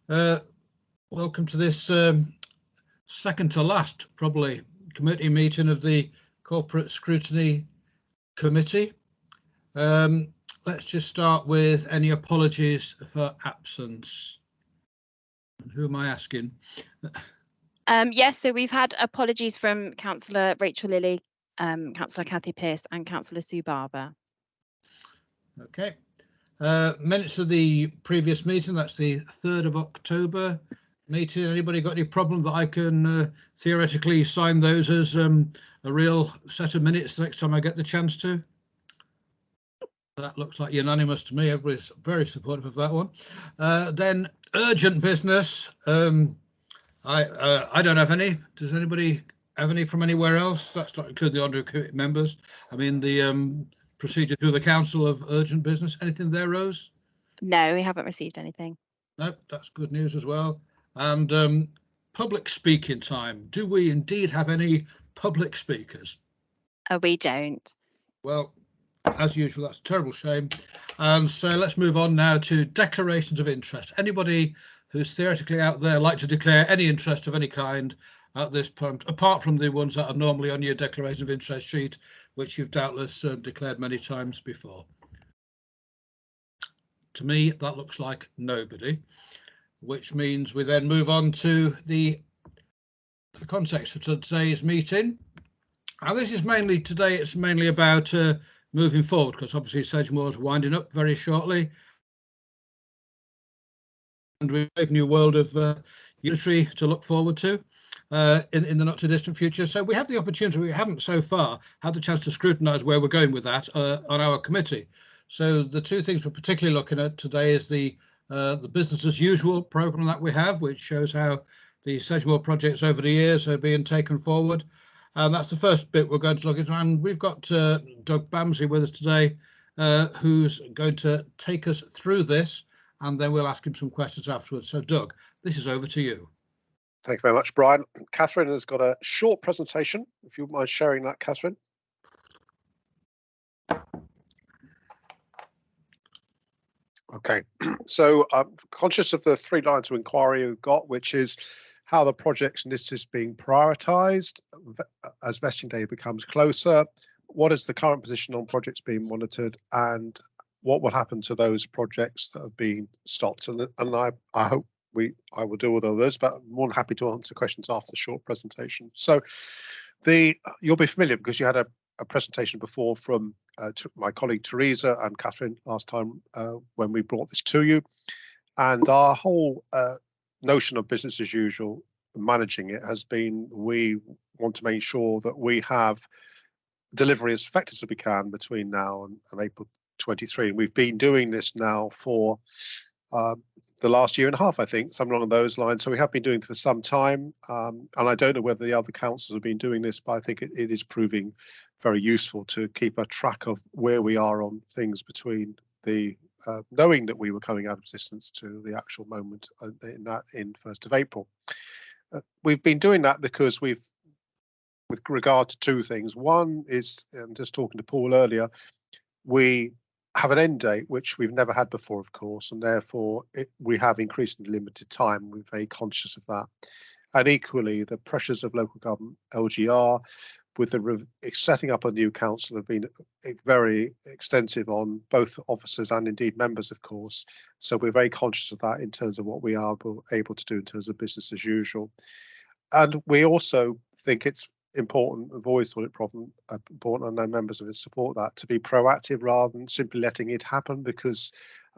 Uh, welcome to this second to last, probably, committee meeting of the Corporate Scrutiny Committee. Let's just start with any apologies for absence. Who am I asking? Yes, so we've had apologies from Councillor Rachel Lilly, Councillor Kathy Pearce and Councillor Sue Barber. Okay. Minutes of the previous meeting, that's the 3rd of October meeting. Anybody got any problem that I can theoretically sign those as a real set of minutes next time I get the chance to? That looks like unanimous to me. Everybody's very supportive of that one. Then urgent business. I don't have any. Does anybody have any from anywhere else? That's not include the honorary committee members. I mean the procedure through the council of urgent business. Anything there, Rose? No, we haven't received anything. No, that's good news as well. And public speaking time. Do we indeed have any public speakers? We don't. Well, as usual, that's a terrible shame. And so let's move on now to declarations of interest. Anybody who's theoretically out there like to declare any interest of any kind at this point, apart from the ones that are normally on your declaration of interest sheet, which you've doubtless declared many times before? To me, that looks like nobody, which means we then move on to the context of today's meeting. And this is mainly today, it's mainly about moving forward, because obviously Sedgemoor is winding up very shortly. And we have a new world of unitary to look forward to in the not too distant future. So we have the opportunity, we haven't so far had the chance to scrutinise where we're going with that on our committee. So the two things we're particularly looking at today is the business as usual programme that we have, which shows how the Sedgemoor projects over the years are being taken forward. And that's the first bit we're going to look at. And we've got Doug Bamsley with us today, who's going to take us through this, and then we'll ask him some questions afterwards. So Doug, this is over to you. Thank you very much, Brian. Catherine has got a short presentation, if you wouldn't mind sharing that, Catherine. Okay, so I'm conscious of the 3 lines of inquiry we've got, which is how the project's initiatives being prioritised as vesting day becomes closer, what is the current position on projects being monitored, and what will happen to those projects that have been stopped. And I hope I will deal with all those, but I'm more than happy to answer questions after the short presentation. So you'll be familiar because you had a presentation before from my colleague Teresa and Catherine last time when we brought this to you. And our whole notion of business as usual, managing it, has been we want to make sure that we have delivery as effective as we can between now and April 23. And we've been doing this now for the last year and a half, I think, something along those lines. So we have been doing it for some time. And I don't know whether the other councils have been doing this, but I think it is proving very useful to keep a track of where we are on things between the knowing that we were coming out of existence to the actual moment in 1st of April. We've been doing that because with regard to 2 things. One is, just talking to Paul earlier, we have an end date which we've never had before, of course, and therefore we have increasingly limited time. We're very conscious of that. And equally, the pressures of local government, LGR, with the setting up a new council have been very extensive on both officers and indeed members, of course. So we're very conscious of that in terms of what we are able to do in terms of business as usual. And we also think it's important, I've always thought it important, and our members of it support that, to be proactive rather than simply letting it happen, because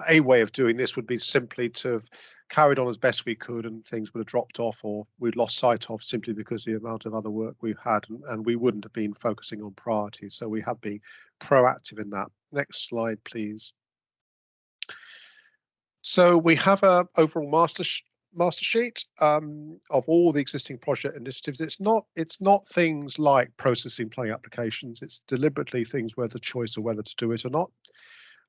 a way of doing this would be simply to have carried on as best we could and things would have dropped off or we'd lost sight of simply because of the amount of other work we've had, and we wouldn't have been focusing on priorities. So we have been proactive in that. Next slide, please. So we have a overall master sheet of all the existing project initiatives. It's not things like processing planning applications. It's deliberately things where the choice of whether to do it or not.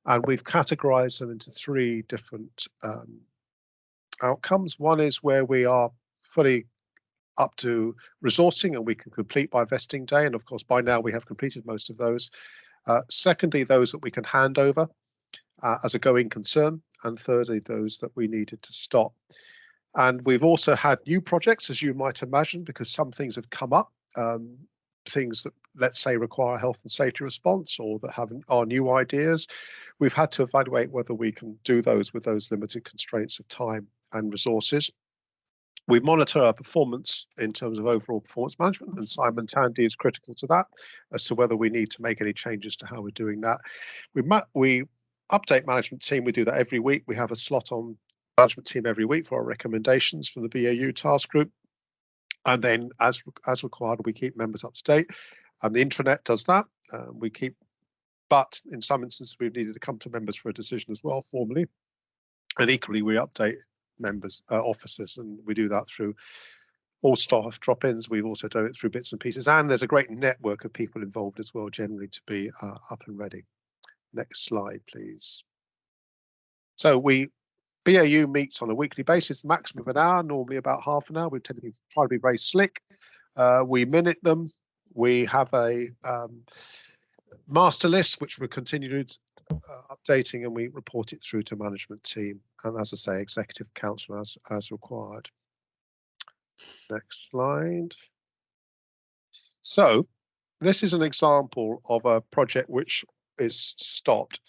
And we've categorized them into 3 different outcomes. One is where we are fully up to resourcing and we can complete by vesting day. And of course, by now we have completed most of those. Secondly, those that we can hand over as a going concern. And thirdly, those that we needed to stop. And we've also had new projects, as you might imagine, because some things have come up, things that, let's say, require a health and safety response or that are new ideas. We've had to evaluate whether we can do those with those limited constraints of time and resources. We monitor our performance in terms of overall performance management, and Simon Tandy is critical to that as to whether we need to make any changes to how we're doing that. We update management team. We do that every week. We have a slot on management team every week for our recommendations from the BAU task group. And then as required, we keep members up to date. And the intranet does that. But in some instances, we've needed to come to members for a decision as well, formally. And equally, we update members, officers, and we do that through all staff drop-ins. We've also done it through bits and pieces, and there's a great network of people involved as well, generally, to be up and ready. Next slide, please. So BAU meets on a weekly basis, maximum of an hour, normally about half an hour. We tend to try to be very slick. We minute them. We have a master list, which we continue updating, and we report it through to management team, and as I say, executive council as required. Next slide. So this is an example of a project which is stopped.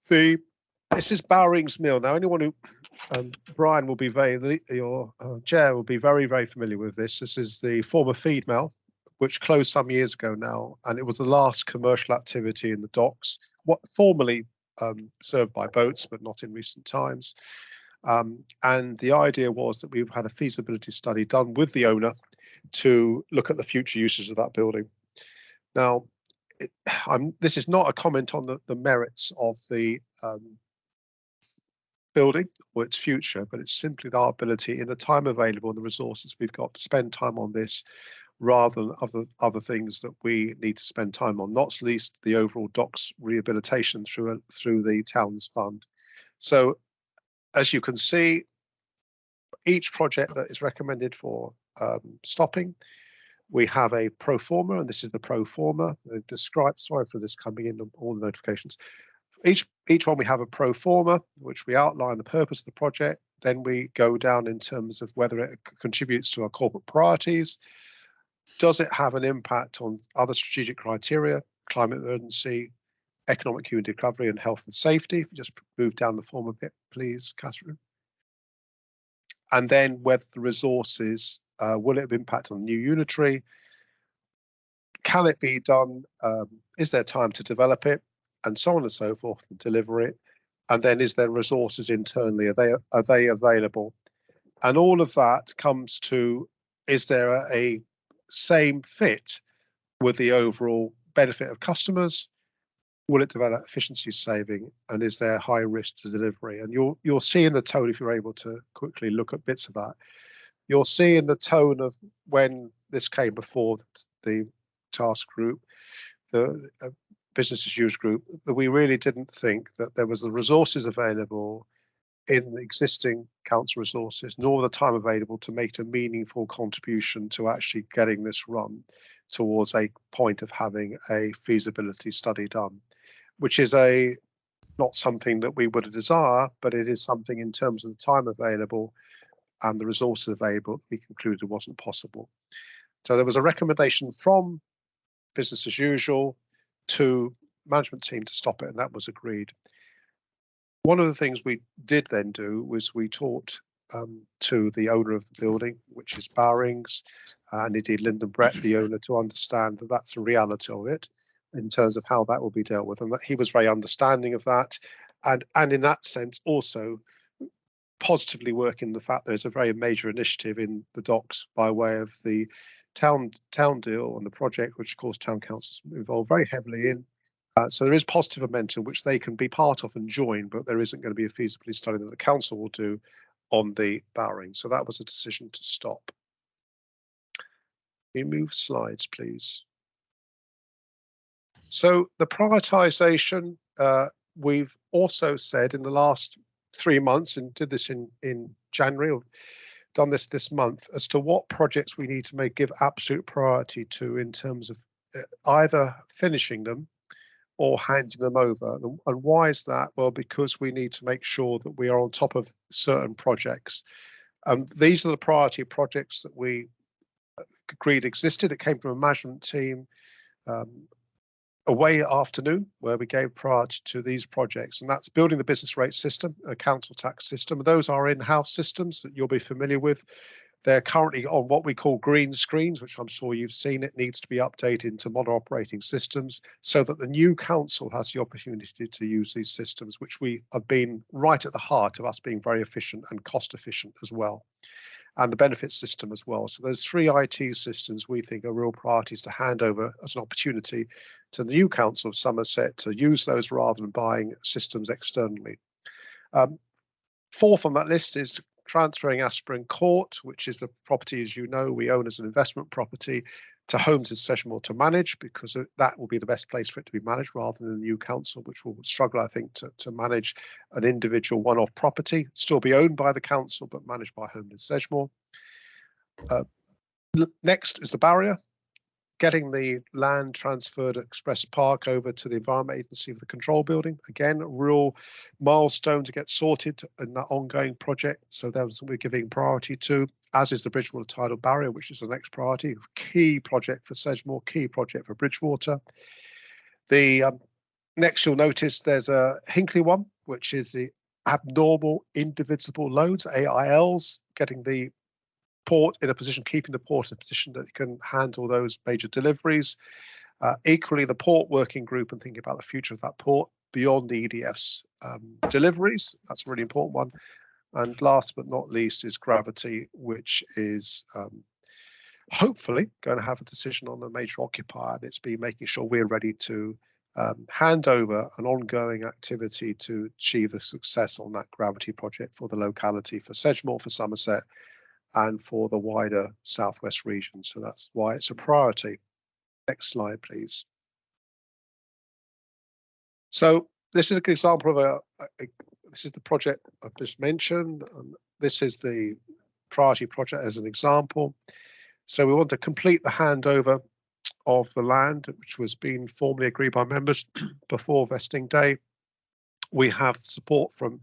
This is Bowrings Mill. Now, anyone who Brian will be your chair will be very, very familiar with this. This is the former feed mill, which closed some years ago now, and it was the last commercial activity in the docks, formerly served by boats, but not in recent times. And the idea was that we've had a feasibility study done with the owner to look at the future uses of that building. Now, this is not a comment on the merits of the building or its future, but it's simply our ability in the time available and the resources we've got to spend time on this rather than other things that we need to spend time on, not least the overall docks rehabilitation through the town's fund. So as you can see, each project that is recommended for stopping, we have a pro forma, and this is the pro forma. Sorry for this coming in, all the notifications. Each one we have a pro forma, which we outline the purpose of the project. Then we go down in terms of whether it contributes to our corporate priorities. Does it have an impact on other strategic criteria, climate emergency, economic community recovery, and health and safety? If you just move down the form a bit, please, Catherine. And then whether the resources, will it have impact on the new unitary? Can it be done? Is there time to develop it? And so on and so forth, and deliver it. And then is there resources internally? Are they available? And all of that comes to, is there a same fit with the overall benefit of customers? Will it develop efficiency saving, and is there high risk to delivery? And you'll see in the tone, if you're able to quickly look at bits of that, you'll see in the tone of when this came before the task group, the business as usual group, that we really didn't think that there was the resources available in the existing council resources, nor the time available to make a meaningful contribution to actually getting this run towards a point of having a feasibility study done, which is not something that we would desire, but it is something in terms of the time available and the resources available that we concluded wasn't possible. So there was a recommendation from business as usual to management team to stop it, and that was agreed. One of the things we did then do was we talked to the owner of the building, which is Bowrings, and indeed Lyndon Brett, the owner, to understand that that's the reality of it in terms of how that will be dealt with, and that he was very understanding of that, and in that sense also positively working the fact there's a very major initiative in the docks by way of the town deal and the project, which of course town councils involved very heavily in. So there is positive momentum which they can be part of and join, but there isn't going to be a feasibility study that the council will do on the Bowring. So that was a decision to stop. Can you move slides, please? So the prioritisation, we've also said in the last 3 months, and did this in January, or done this month, as to what projects we need to give absolute priority to in terms of either finishing them or handing them over. And why is that? Well, because we need to make sure that we are on top of certain projects. These are the priority projects that we agreed existed. It came from a management team away afternoon where we gave priority to these projects, and that's building the business rate system, a council tax system. Those are in-house systems that you'll be familiar with. They're currently on what we call green screens, which I'm sure you've seen. It needs to be updated into modern operating systems so that the new council has the opportunity to use these systems, which we have been right at the heart of us being very efficient and cost efficient as well, and the benefits system as well. So those 3 IT systems we think are real priorities to hand over as an opportunity to the new council of Somerset to use those rather than buying systems externally. Fourth on that list is transferring Aspern Court, which is the property, as you know, we own as an investment property, to Homes in Sedgemoor to manage, because that will be the best place for it to be managed rather than the new council, which will struggle, I think, to manage an individual one-off property, still be owned by the council, but managed by Homes in Sedgemoor. Next is the barrier, getting the land transferred at Express Park over to the Environment Agency for the control building. Again, a real milestone to get sorted in that ongoing project. So that's what we're giving priority to, as is the Bridgewater tidal barrier, which is the next priority. Key project for Sedgemoor, key project for Bridgewater. The next you'll notice there's a Hinkley one, which is the abnormal indivisible loads, AILs, getting the port in a position, keeping the port in a position that it can handle those major deliveries. Equally, the port working group and thinking about the future of that port beyond the EDF's deliveries. That's a really important one. And last but not least is Gravity, which is hopefully going to have a decision on a major occupier, and it's been making sure we're ready to hand over an ongoing activity to achieve the success on that Gravity project for the locality, for Sedgemoor, for Somerset, and for the wider southwest region. So that's why it's a priority. Next slide, please. So this is an example of this is the project I've just mentioned. This is the priority project as an example. So we want to complete the handover of the land, which was being formally agreed by members before vesting day. We have support from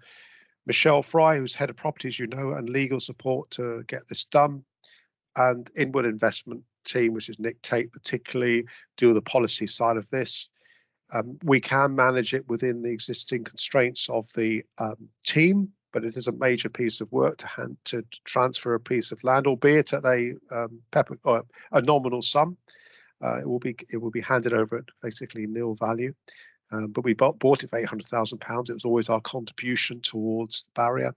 Michelle Fry, who's head of properties, you know, and legal support to get this done, and inward investment team, which is Nick Tate, particularly do the policy side of this. We can manage it within the existing constraints of the team, but it is a major piece of work to transfer a piece of land, albeit at a nominal sum. It will be handed over at basically nil value. But we bought it for £800,000. It was always our contribution towards the barrier.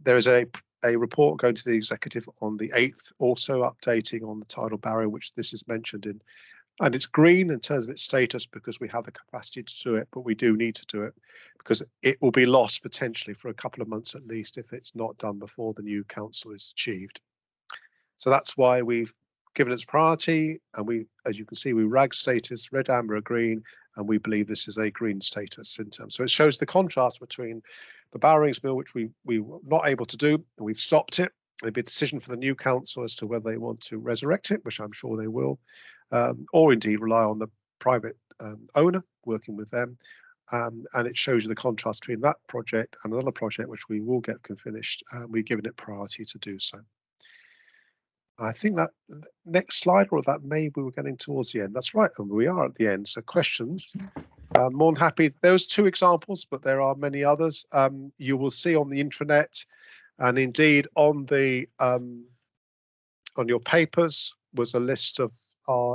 There is a report going to the executive on the 8th, also updating on the tidal barrier, which this is mentioned in. And it's green in terms of its status because we have the capacity to do it, but we do need to do it because it will be lost potentially for a couple of months at least if it's not done before the new council is achieved. So that's why we've given its priority, and we, as you can see, we RAG status, red, amber, or green, and we believe this is a green status in terms. So it shows the contrast between the Barrowings Mill, which we were not able to do, and we've stopped it. It'll be a decision for the new council as to whether they want to resurrect it, which I'm sure they will, or indeed rely on the private owner, working with them. And it shows you the contrast between that project and another project, which we will get finished. We've given it priority to do so. I think that next slide, or that maybe we're getting towards the end. That's right, and we are at the end. So questions. More than happy. Those 2 examples, but there are many others. You will see on the intranet, and indeed on the on your papers was a list of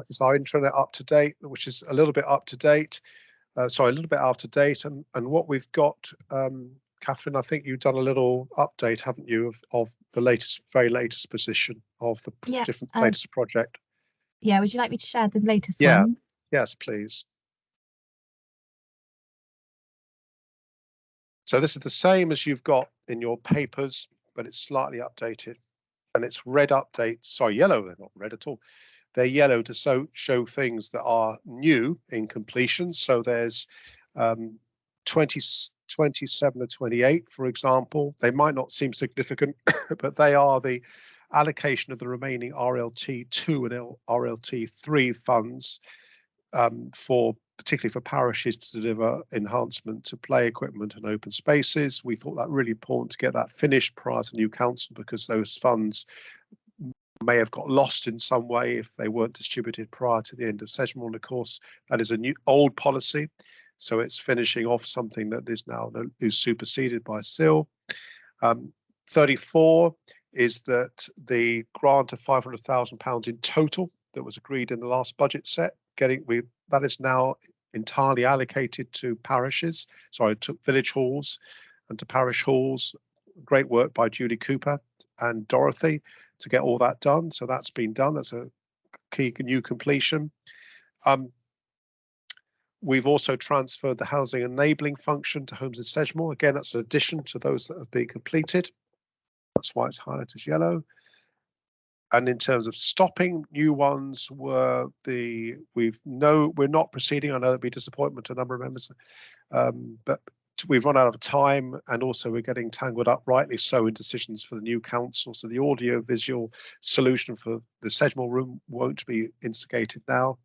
is our intranet up to date, which is a little bit up to date. Sorry, a little bit out of date, and what we've got. Catherine, I think you've done a little update, haven't you, of the latest, very latest position of the different latest project? Yeah, would you like me to share the latest one? Yeah, yes, please. So this is the same as you've got in your papers, but it's slightly updated, and it's red update. Sorry, yellow. They're not red at all. They're yellow to show things that are new in completion. So there's 27 to 28, for example. They might not seem significant, but they are the allocation of the remaining RLT2 and RLT3 funds for particularly for parishes to deliver enhancement to play equipment and open spaces. We thought that really important to get that finished prior to new council, because those funds may have got lost in some way if they weren't distributed prior to the end of Sedgemoor. And of course, that is a new old policy. So it's finishing off something that is now is superseded by SIL. 34 is that the grant of £500,000 in total that was agreed in the last budget set, that is now entirely allocated to parishes, to village halls and to parish halls. Great work by Julie Cooper and Dorothy to get all that done. So that's been done. That's a key new completion. We've also transferred the housing enabling function to Homes in Sedgemoor. Again, that's an addition to those that have been completed. That's why it's highlighted as yellow. And in terms of stopping, new ones were we're not proceeding. I know that'd be disappointment to a number of members, but we've run out of time, and also we're getting tangled up, rightly so, in decisions for the new council. So the audio-visual solution for the Sedgemoor room won't be instigated now.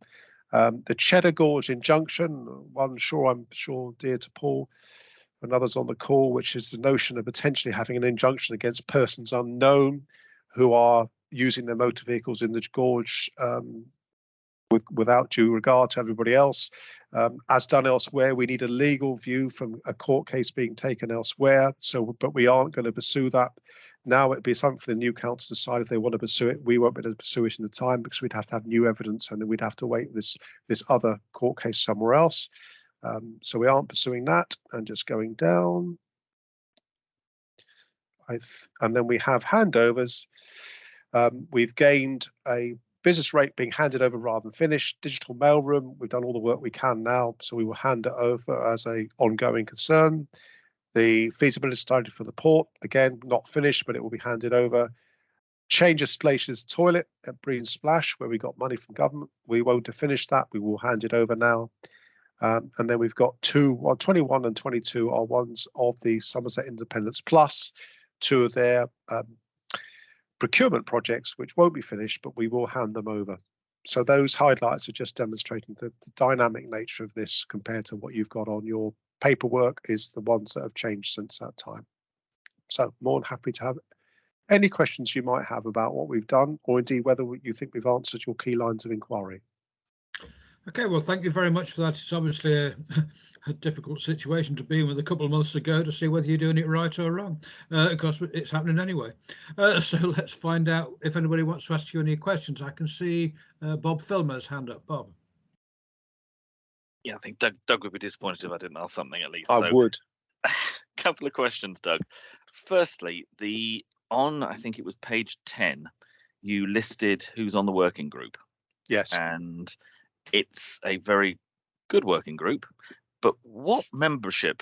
The Cheddar Gorge injunction, one I'm sure dear to Paul and others on the call, which is the notion of potentially having an injunction against persons unknown who are using their motor vehicles in the gorge without due regard to everybody else. As done elsewhere, we need a legal view from a court case being taken elsewhere. But we aren't going to pursue that. Now it'd be something for the new council to decide if they want to pursue it. We won't be able to pursue it in the time, because we'd have to have new evidence, and then we'd have to wait this other court case somewhere else. So we aren't pursuing that. And just going down. And then we have handovers. We've gained a business rate being handed over rather than finished. Digital mailroom, we've done all the work we can now, so we will hand it over as a ongoing concern. The feasibility study for the port, again, not finished, but it will be handed over. Change of Splaish's toilet at Breen Splash, where we got money from government. We won't have finished that. We will hand it over now. And then we've got 21 and 22 are ones of the Somerset Independence Plus, two of their procurement projects, which won't be finished, but we will hand them over. So those highlights are just demonstrating the dynamic nature of this compared to what you've got on your paperwork is the ones that have changed since that time. So more than happy to have any questions you might have about what we've done, or indeed whether you think we've answered your key lines of inquiry. Okay, well, thank you very much for that. It's obviously a difficult situation to be in with a couple of months to go to see whether you're doing it right or wrong. Of course, it's happening anyway. So let's find out if anybody wants to ask you any questions. I can see Bob Filmer's hand up. Bob. Yeah, I think Doug would be disappointed if I didn't ask something at least. I would. Couple of questions, Doug. Firstly, I think it was page 10, you listed who's on the working group. Yes. And it's a very good working group, but what membership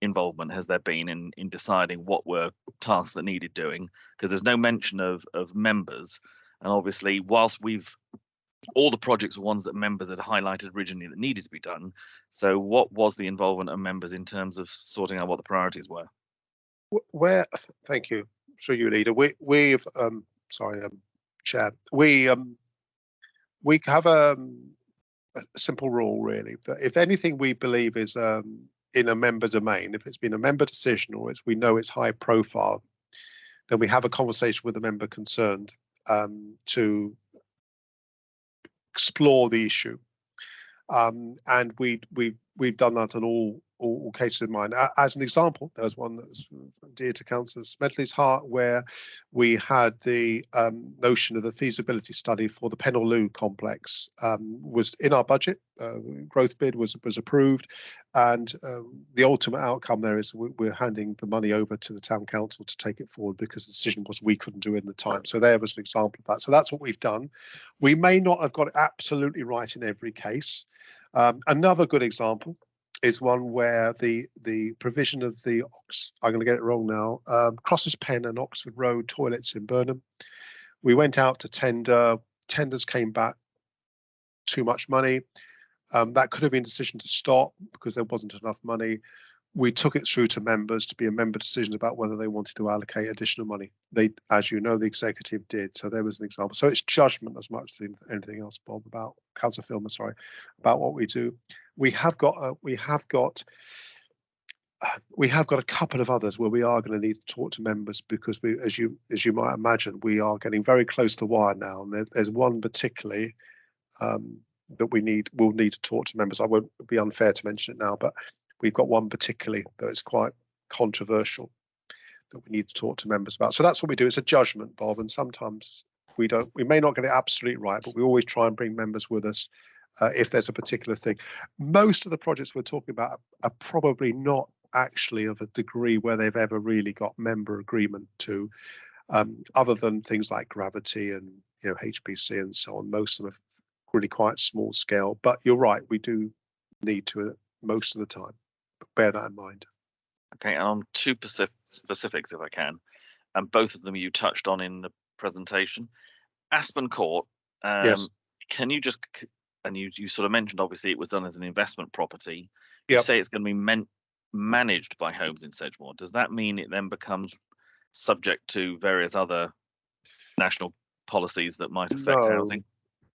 involvement has there been in deciding what were tasks that needed doing? Because there's no mention of members, and obviously whilst all the projects were ones that members had highlighted originally that needed to be done. So what was the involvement of members in terms of sorting out what the priorities were? Thank you, through you, leader. We've Chair. We have a simple rule, really, that if anything we believe is in a member domain, if it's been a member decision or we know it's high profile, then we have a conversation with the member concerned to explore the issue. And we've done that on all cases in mind. As an example, there was one that's dear to Councillor Smedley's heart, where we had the notion of the feasibility study for the Pennell complex was in our budget. Growth bid was approved, and the ultimate outcome there is we're handing the money over to the town council to take it forward, because the decision was we couldn't do it in the time. So there was an example of that. So that's what we've done. We may not have got it absolutely right in every case. Another good example is one where the provision of the I'm going to get it wrong now, Crosses Pen and Oxford Road toilets in Burnham. We went out to tender. Tenders came back too much money. That could have been a decision to stop because there wasn't enough money. We took it through to members to be a member decision about whether they wanted to allocate additional money. They, as you know, the executive did. So there was an example. So it's judgment as much as anything else, Bob, about Councillor Filmer, sorry, about what we do. we have got a couple of others where we are going to need to talk to members, because we, as you might imagine, we are getting very close to wire now, and there's one particularly that we'll need to talk to members. I won't be unfair to mention it now, but we've got one particularly that is quite controversial that we need to talk to members about. So that's what we do. It's a judgment, Bob, and sometimes we may not get it absolutely right, but we always try and bring members with us if there's a particular thing. Most of the projects we're talking about are probably not actually of a degree where they've ever really got member agreement to, other than things like gravity and HPC and so on. Most of them are really quite small scale, but you're right, we do need to most of the time. But bear that in mind. Okay, and on two specifics, if I can, and both of them you touched on in the presentation. Aspen Court, yes. Can you just, and you sort of mentioned obviously it was done as an investment property. You say it's going to be managed by Homes in Sedgemoor. Does that mean it then becomes subject to various other national policies that might affect housing?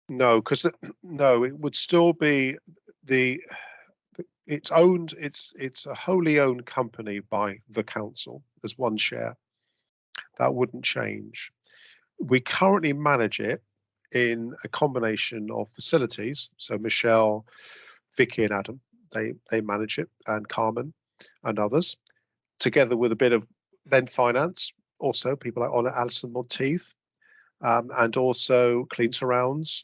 No, because it would still be it's a wholly owned company by the council as one share. That wouldn't change. We currently manage it in a combination of facilities. So Michelle, Vicky and Adam, they manage it, and Carmen and others, together with a bit of then finance, also people like Honor, Alison Monteith, and also Clean Surrounds.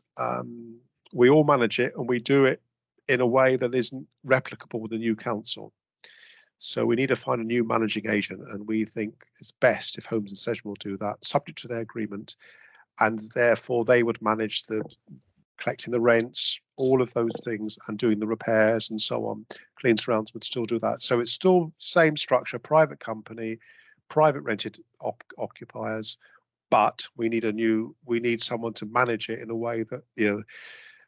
We all manage it, and we do it in a way that isn't replicable with the new council. So we need to find a new managing agent, and we think it's best if Homes in Sedgemoor do that, subject to their agreement, and therefore they would manage the collecting the rents, all of those things, and doing the repairs and so on. Clean Surrounds would still do that. So it's still same structure, private company, private rented occupiers, but we need someone to manage it in a way that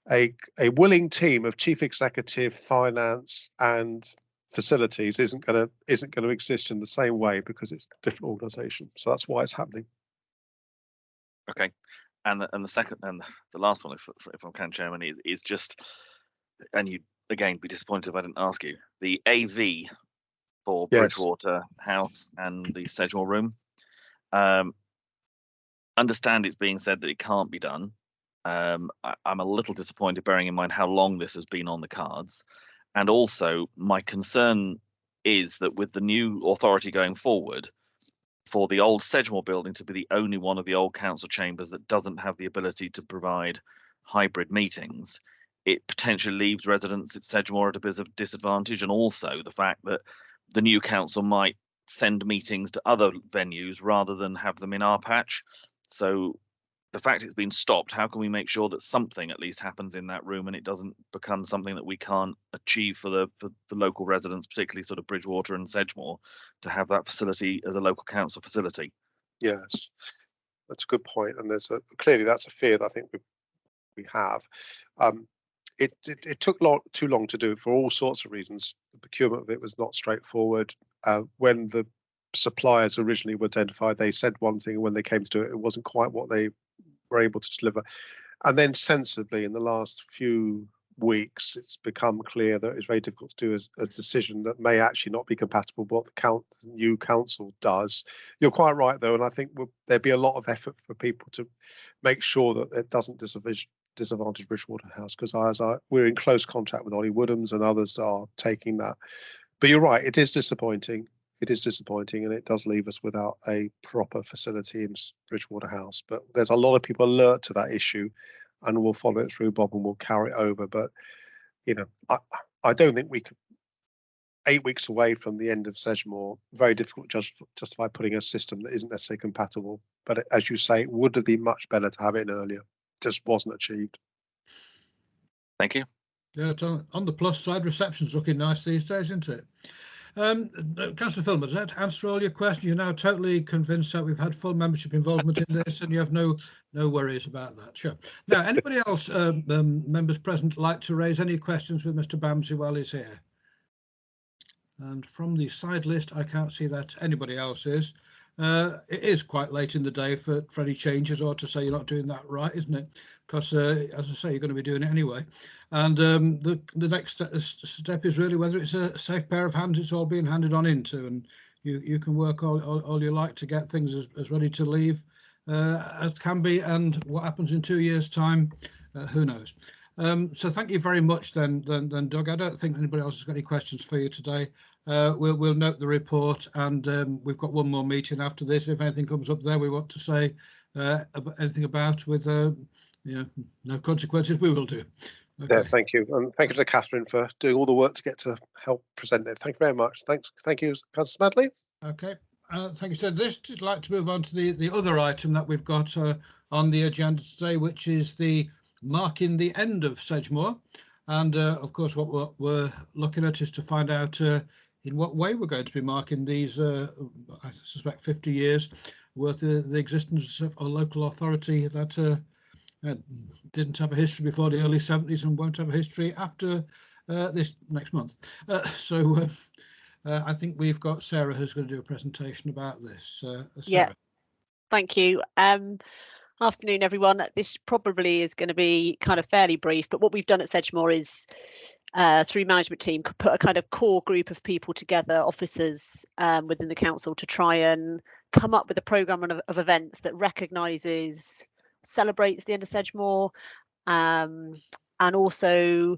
a willing team of chief executive, finance, and facilities isn't going to exist in the same way, because it's a different organisation. So that's why it's happening. Okay, and the second and the last one, if I can, Chairman, is just, and you again be disappointed if I didn't ask you, the AV for Bridgewater House and the Sedgemoor Room. Understand it's being said that it can't be done. I'm a little disappointed, bearing in mind how long this has been on the cards. And also, my concern is that with the new authority going forward, for the old Sedgemoor building to be the only one of the old council chambers that doesn't have the ability to provide hybrid meetings, it potentially leaves residents at Sedgemoor at a bit of disadvantage. And also the fact that the new council might send meetings to other venues rather than have them in our patch. So the fact it's been stopped, how can we make sure that something at least happens in that room and it doesn't become something that we can't achieve for the local residents, particularly sort of Bridgewater and Sedgemoor, to have that facility as a local council facility? Yes, that's a good point, and clearly that's a fear that I think we have. It took too long to do for all sorts of reasons. The procurement of it was not straightforward. When the suppliers originally were identified, they said one thing, and when they came to do it, it wasn't quite what they were able to deliver. And then sensibly, in the last few weeks, it's become clear that it's very difficult to do a decision that may actually not be compatible with what the new council does. You're quite right, though, and I think there'd be a lot of effort for people to make sure that it doesn't disadvantage Bridgewater House, because we're in close contact with Ollie Woodhams and others are taking that. But you're right, it is disappointing. It is disappointing, and it does leave us without a proper facility in Bridgewater House. But there's a lot of people alert to that issue, and we'll follow it through, Bob, and we'll carry it over. But I don't think we could. 8 weeks away from the end of Sedgemoor, very difficult to justify putting a system that isn't necessarily compatible. But as you say, it would have been much better to have it in earlier. Just wasn't achieved. Thank you. Yeah, on the plus side, reception's looking nice these days, isn't it? Councillor Filmer, does that answer all your questions? You're now totally convinced that we've had full membership involvement in this, and you have no worries about that. Sure. Now, anybody else, members present, like to raise any questions with Mr. Bamsey while he's here? And from the side list, I can't see that anybody else is. it is quite late in the day for any changes or to say you're not doing that right, isn't it? Because as I say, you're going to be doing it anyway. And the next step is really whether it's a safe pair of hands it's all being handed on into, and you can work all you like to get things as ready to leave as can be, and what happens in 2 years' time, who knows. So thank you very much then Doug. I don't think anybody else has got any questions for you today. We'll note the report, and we've got one more meeting after this. If anything comes up there we want to say anything about with no consequences, we will do. Okay. Yeah, thank you, and thank you to Catherine for doing all the work to get to help present it. Thank you very much. Thank you, Councillor Smedley. Okay, thank you. So this, I'd like to move on to the other item that we've got on the agenda today, which is the marking the end of Sedgemoor. And of course, what we're looking at is to find out in what way we're going to be marking these, I suspect, 50 years worth of the existence of a local authority that didn't have a history before the early 70s and won't have a history after this next month. So I think we've got Sarah who's going to do a presentation about this. Sarah. Yeah, thank you. Afternoon, everyone. This probably is going to be kind of fairly brief, but what we've done at Sedgemoor is through management team put a kind of core group of people together, officers within the council, to try and come up with a programme of events that recognises, celebrates the end of Sedgemoor, and also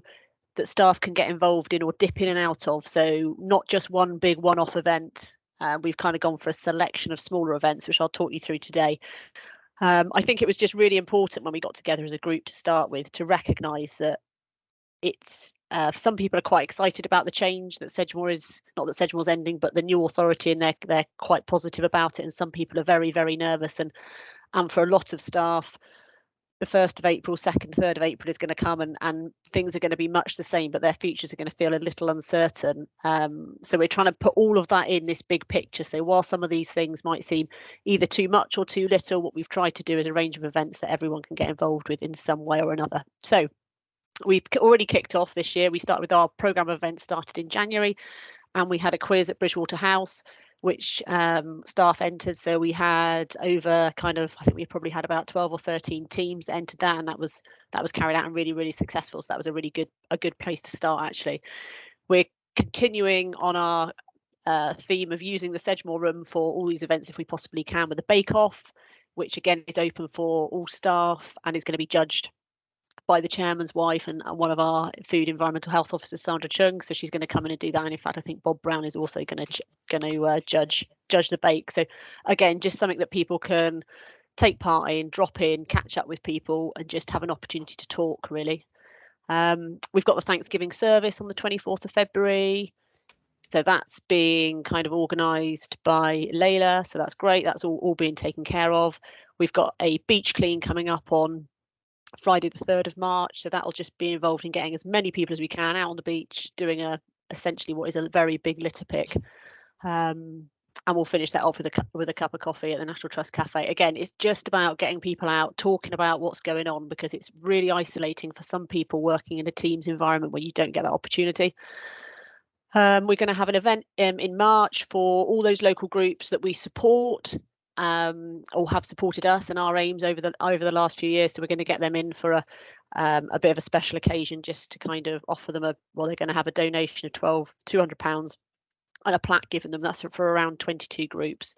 that staff can get involved in or dip in and out of. So not just one big one-off event. We've kind of gone for a selection of smaller events, which I'll talk you through today. I think it was just really important when we got together as a group to start with to recognise that it's some people are quite excited about the change that Sedgemoor is, not that Sedgemoor's ending, but the new authority, and they're quite positive about it, and some people are very, very nervous, and for a lot of staff the 1st of April, 2nd, 3rd of April is going to come, and things are going to be much the same, but their futures are going to feel a little uncertain. So we're trying to put all of that in this big picture. So while some of these things might seem either too much or too little, what we've tried to do is a range of events that everyone can get involved with in some way or another. So we've already kicked off this year. We started with our programme of events started in January, and we had a quiz at Bridgewater House, which staff entered. So we had over I think we probably had about 12 or 13 teams that entered that, and that was carried out and really, really successful. So that was a good place to start. Actually, we're continuing on our theme of using the Sedgemoor room for all these events if we possibly can, with a bake-off, which again is open for all staff and is going to be judged by the chairman's wife and one of our food environmental health officers, Sandra Chung. So she's going to come in and do that. And in fact, I think Bob Brown is also going to judge the bake. So again, just something that people can take part in, drop in, catch up with people, and just have an opportunity to talk, really. We've got the Thanksgiving service on the 24th of February. So that's being kind of organised by Layla. So that's great. That's all being taken care of. We've got a beach clean coming up on Friday the 3rd of March, so that'll just be involved in getting as many people as we can out on the beach, doing essentially what is a very big litter pick, and we'll finish that off with a cup of coffee at the National Trust Cafe. Again, it's just about getting people out, talking about what's going on, because it's really isolating for some people working in a Teams environment where you don't get that opportunity. We're going to have an event in March for all those local groups that we support, or have supported us and our aims over the last few years. So we're going to get them in for a bit of a special occasion, just to kind of offer them they're going to have a donation of £200 and a plaque given them. That's for around 22 groups.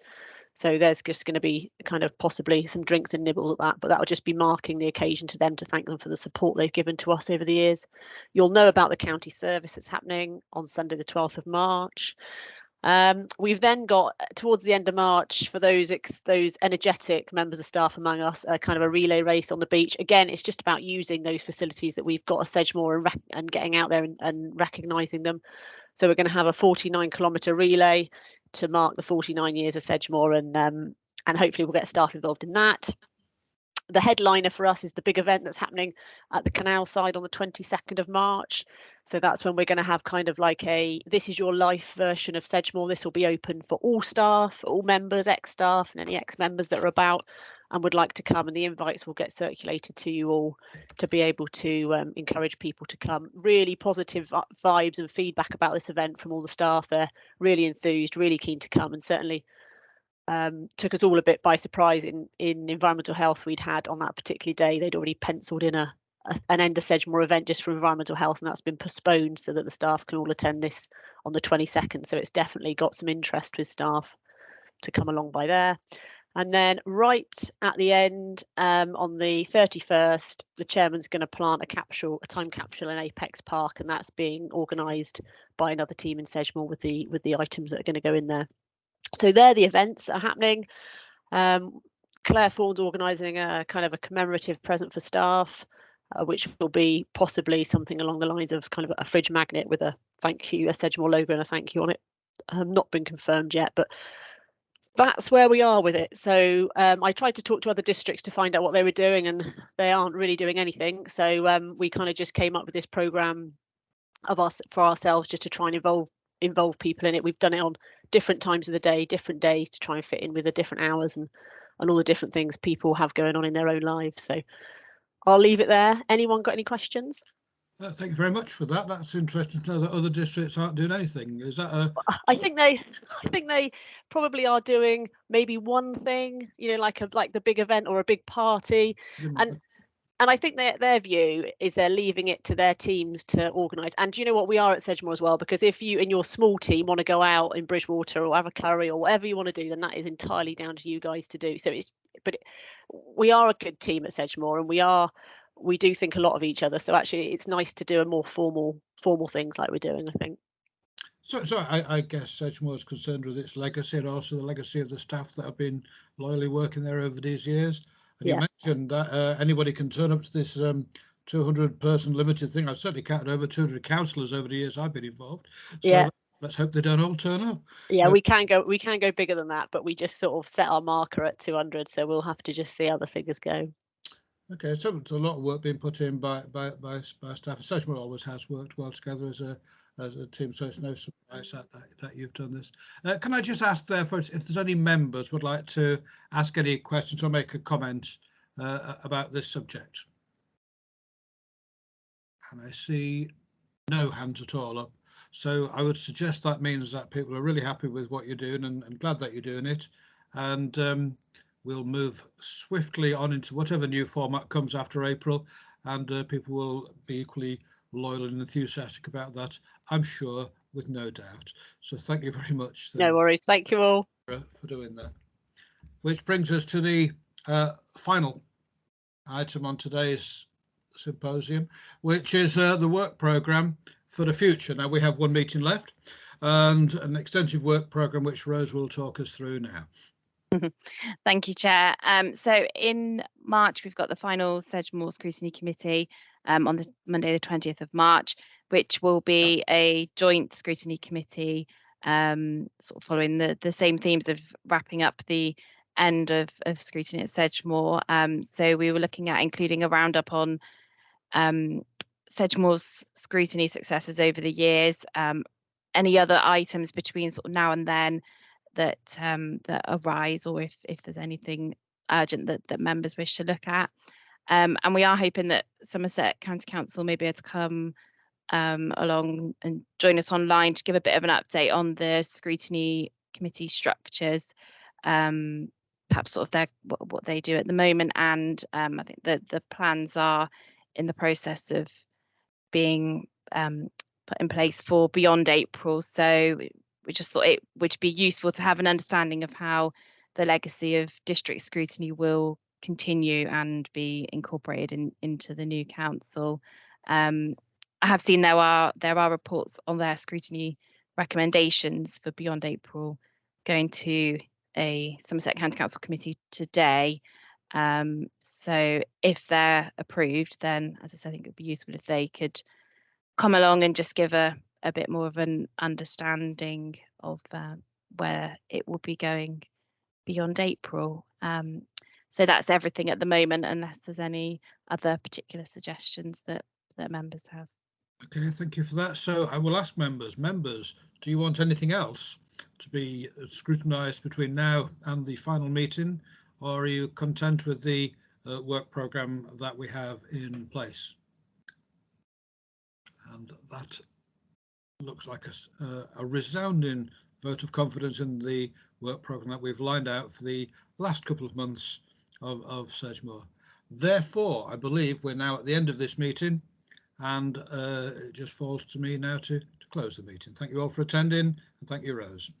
So there's just going to be kind of possibly some drinks and nibbles at that, but that'll just be marking the occasion to them, to thank them for the support they've given to us over the years. You'll know about the county service that's happening on Sunday the 12th of March. We've then got, towards the end of March, for those energetic members of staff among us, kind of a relay race on the beach. Again, it's just about using those facilities that we've got at Sedgemoor and getting out there and recognising them. So we're going to have a 49-kilometre relay to mark the 49 years of Sedgemoor, and hopefully we'll get staff involved in that. The headliner for us is the big event that's happening at the canal side on the 22nd of March. So that's when we're going to have kind of like a This Is Your Life version of Sedgemoor. This will be open for all staff, all members, ex-staff, and any ex-members that are about and would like to come. And the invites will get circulated to you all to be able to encourage people to come. Really positive vibes and feedback about this event from all the staff. They're really enthused, really keen to come, and certainly took us all a bit by surprise. In environmental health, we'd had on that particular day, they'd already penciled in an end of Sedgemoor event just for environmental health, and that's been postponed so that the staff can all attend this on the 22nd. So it's definitely got some interest with staff to come along by there. And then right at the end, on the 31st, the chairman's going to plant a time capsule in Apex Park, and that's being organised by another team in Sedgemoor with the items that are going to go in there. So they're the events that are happening. Claire Thorne's organising a kind of a commemorative present for staff, which will be possibly something along the lines of kind of a fridge magnet with a thank you, a Sedgemoor logo and a thank you on it. Not been confirmed yet, but that's where we are with it. So I tried to talk to other districts to find out what they were doing, and they aren't really doing anything. So we kind of just came up with this programme for ourselves just to try and involve people in it. We've done it on different times of the day, different days, to try and fit in with the different hours and all the different things people have going on in their own lives. So I'll leave it there. Anyone got any questions? Thank you very much for that. That's interesting to know that other districts aren't doing anything. Is that a? I think they probably are doing maybe one thing, you know, like the big event or a big party, and I think their view is they're leaving it to their teams to organise. And you know what, we are at Sedgemoor as well, because if you and your small team want to go out in Bridgewater or have a curry or whatever you want to do, then that is entirely down to you guys to do. So we are a good team at Sedgemoor, and we do think a lot of each other. So actually, it's nice to do a more formal things like we're doing, I think. So I guess Sedgemoor is concerned with its legacy and also the legacy of the staff that have been loyally working there over these years. And you mentioned that anybody can turn up to this 200-person limited thing. I've certainly counted over 200 councillors over the years I've been involved. So let's hope they don't all turn up. Yeah, we can go bigger than that, but we just sort of set our marker at 200, so we'll have to just see how the figures go. Okay, so there's a lot of work being put in by staff. Sedgemoor always has worked well together as a team, so it's no surprise that you've done this. Can I just ask, therefore, if there's any members would like to ask any questions or make a comment about this subject? And I see no hands at all up. So I would suggest that means that people are really happy with what you're doing and glad that you're doing it. And we'll move swiftly on into whatever new format comes after April, and people will be equally loyal and enthusiastic about that, I'm sure, with no doubt. So thank you very much. No worries. Thank you all for doing that. Which brings us to the final item on today's symposium, which is the work programme for the future. Now, we have one meeting left and an extensive work programme which Rose will talk us through now. Thank you, Chair. So in March, we've got the final Sedgemoor Scrutiny Committee on the Monday, the 20th of March, which will be a joint scrutiny committee, sort of following the same themes of wrapping up the end of scrutiny at Sedgemoor. So we were looking at including a roundup on Sedgemoor's scrutiny successes over the years, any other items between sort of now and then that arise, or if there's anything urgent that members wish to look at. And we are hoping that Somerset County Council may be able to come along and join us online to give a bit of an update on the scrutiny committee structures, perhaps sort of what they do at the moment. And I think that the plans are in the process of being put in place for beyond April. So we just thought it would be useful to have an understanding of how the legacy of district scrutiny will continue and be incorporated into the new council. I have seen there are reports on their scrutiny recommendations for beyond April going to a Somerset County Council committee today. So if they're approved, then, as I said, I think it would be useful if they could come along and just give a bit more of an understanding of where it will be going beyond April. So that's everything at the moment, unless there's any other particular suggestions that members have. Okay, thank you for that. So I will ask members, do you want anything else to be scrutinised between now and the final meeting, or are you content with the work programme that we have in place? And that looks like a resounding vote of confidence in the work programme that we've lined out for the last couple of months of Sedgemoor. Therefore, I believe we're now at the end of this meeting, and it just falls to me now to close the meeting. Thank you all for attending, and thank you, Rose.